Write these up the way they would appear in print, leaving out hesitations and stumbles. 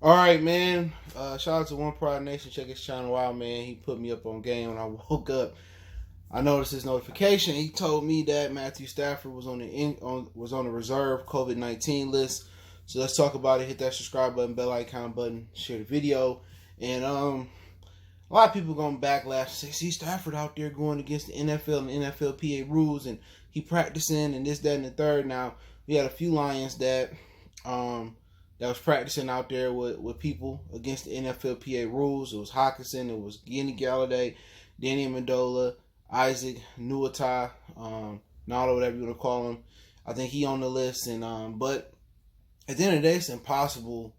All right, man. Shout out to One Pride Nation. Check his channel out, man. He put me up on game when I woke up. I noticed his notification. He told me that Matthew Stafford was on the reserve COVID-19 list. So let's talk about it. Hit that subscribe button, bell icon button, share the video, and a lot of people gonna backlash. Say, see Stafford out there going against the NFL and NFLPA rules, and he practicing and this, that, and the third. Now we had a few Lions that was practicing out there with people against the NFLPA rules. It was Hawkinson, it was Kenny Galladay, Danny Amendola, Isaac Nuata, Nalo, whatever you want to call him. I think he on the list, and but at the end of the day, it's impossible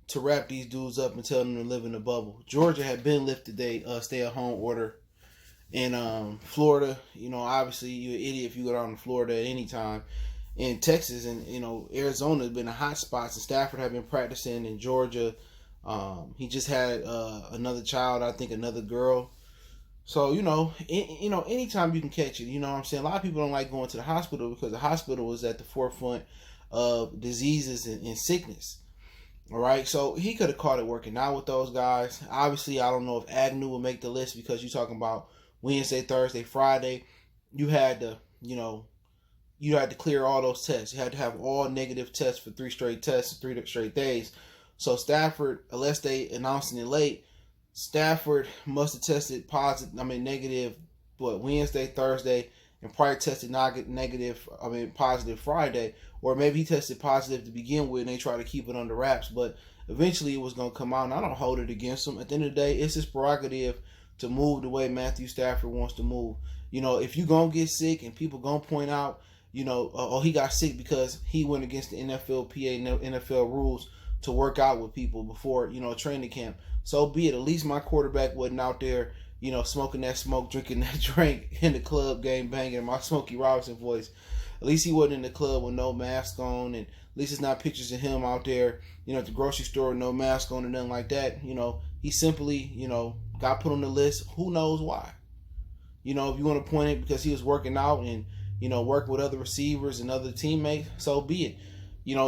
to wrap these dudes up and tell them to live in a bubble. Georgia had been lifted a stay-at-home order. In Florida, obviously you're an idiot if you go down to Florida at any time. In Texas and Arizona has been the hot spots, and Stafford have been practicing in Georgia. He just had another child, I think another girl. So anytime you can catch it, you know what I'm saying. A lot of people don't like going to the hospital because the hospital is at the forefront of diseases and sickness. All right, so he could have caught it working out with those guys. Obviously, I don't know if Agnew will make the list because you're talking about Wednesday, Thursday, Friday. You had to, you had to clear all those tests. You had to have all negative tests for 3 straight days. So Stafford, unless they announcing it late, Stafford must have tested negative, Wednesday, Thursday, and probably tested positive Friday. Or maybe he tested positive to begin with and they try to keep it under wraps. But eventually it was going to come out, and I don't hold it against him. At the end of the day, it's his prerogative to move the way Matthew Stafford wants to move. If you're going to get sick and people going to point out, he got sick because he went against the NFLPA and NFL rules to work out with people before, training camp. So be it. At least my quarterback wasn't out there, smoking that smoke, drinking that drink in the club game, banging in my Smokey Robinson voice. At least he wasn't in the club with no mask on, and at least it's not pictures of him out there, at the grocery store with no mask on or nothing like that. He simply, got put on the list. Who knows why? If you want to point it because he was working out and work with other receivers and other teammates, so be it.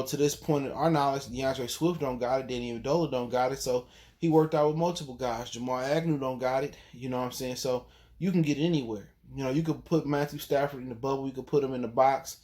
To this point, in our knowledge, DeAndre Swift don't got it, Danny Amendola don't got it, so he worked out with multiple guys. Jamal Agnew don't got it, you know what I'm saying? So you can get it anywhere. You could put Matthew Stafford in the bubble, you could put him in the box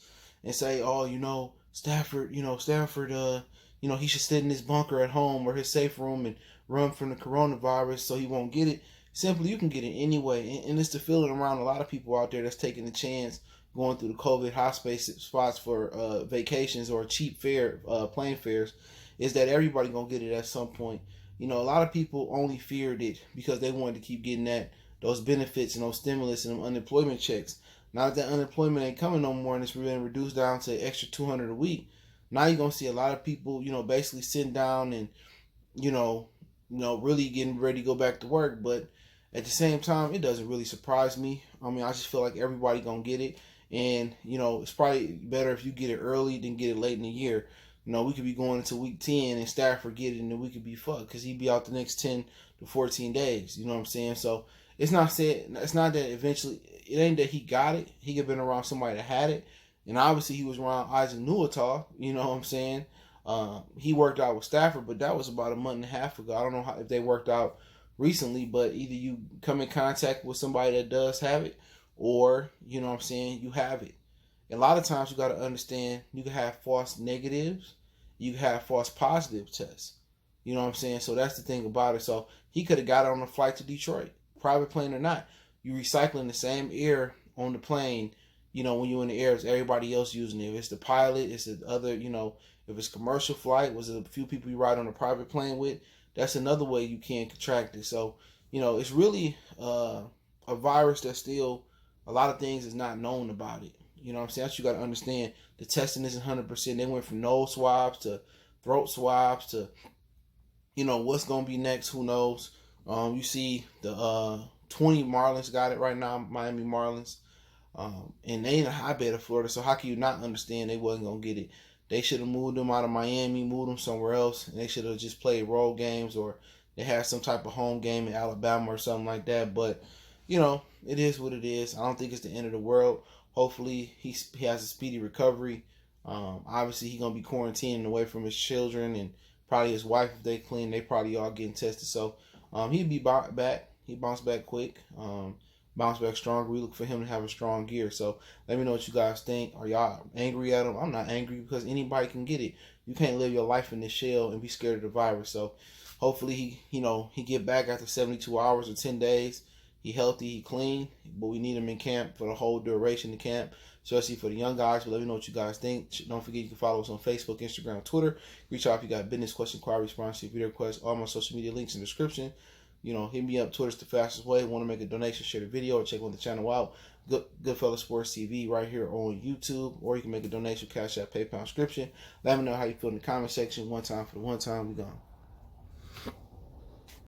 and say, oh, Stafford, he should sit in his bunker at home or his safe room and run from the coronavirus so he won't get it. Simply, you can get it anyway, and it's the feeling around a lot of people out there that's taking the chance going through the COVID hotspot spots for vacations or cheap plane fares, is that everybody gonna get it at some point. A lot of people only feared it because they wanted to keep getting those benefits and those stimulus and them unemployment checks. Now that unemployment ain't coming no more and it's been reduced down to extra $200 a week, now you're gonna see a lot of people, basically sitting down and, really getting ready to go back to work. But at the same time, it doesn't really surprise me. I just feel like everybody gonna get it. And, it's probably better if you get it early than get it late in the year. We could be going into week 10 and Stafford get it, and then we could be fucked because he'd be out the next 10 to 14 days. You know what I'm saying? So it's not that eventually, it ain't that he got it. He could have been around somebody that had it. And obviously he was around Isaac Nuata, you know what I'm saying? He worked out with Stafford, but that was about a month and a half ago. I don't know if they worked out recently, but either you come in contact with somebody that does have it, or you have it. And a lot of times you got to understand, you can have false negatives, you can have false positive tests. You know what I'm saying? So that's the thing about it. So he could have got on a flight to Detroit, private plane or not. You recycling the same air on the plane, when you're in the air as everybody else using it. If it's the pilot, it's the other, if it's commercial flight, was it a few people you ride on a private plane with? That's another way you can't contract it. So, it's really a virus that's still, a lot of things is not known about it. You know what I'm saying? That's what you got to understand. The testing isn't 100%. They went from nose swabs to throat swabs to, what's going to be next. Who knows? You see the 20 Marlins got it right now, Miami Marlins. And they in a hotbed of Florida. So how can you not understand they wasn't going to get it? They should have moved them out of Miami, moved them somewhere else. And they should have just played road games, or they had some type of home game in Alabama or something like that. But, it is what it is. I don't think it's the end of the world. Hopefully he has a speedy recovery. Obviously he's going to be quarantining away from his children and Probably his wife, if they clean, they probably all getting tested. So he'd be back. He bounced back quick. Bounce back stronger. We look for him to have a strong year. So let me know what you guys think. Are y'all angry at him? I'm not angry because anybody can get it. You can't live your life in this shell and be scared of the virus. So hopefully he get back after 72 hours or 10 days. He healthy, he clean, but we need him in camp for the whole duration of camp, especially for the young guys. But let me know what you guys think. Don't forget you can follow us on Facebook, Instagram, Twitter. Reach out if you got business, question, inquiry, response, video requests. All my social media links in the description. Hit me up. Twitter's the fastest way. Want to make a donation, share the video, or check on the channel out. Goodfellas Sports TV right here on YouTube, or you can make a donation, Cash App, PayPal, subscription. Let me know how you feel in the comment section. One time for the one time. We gone.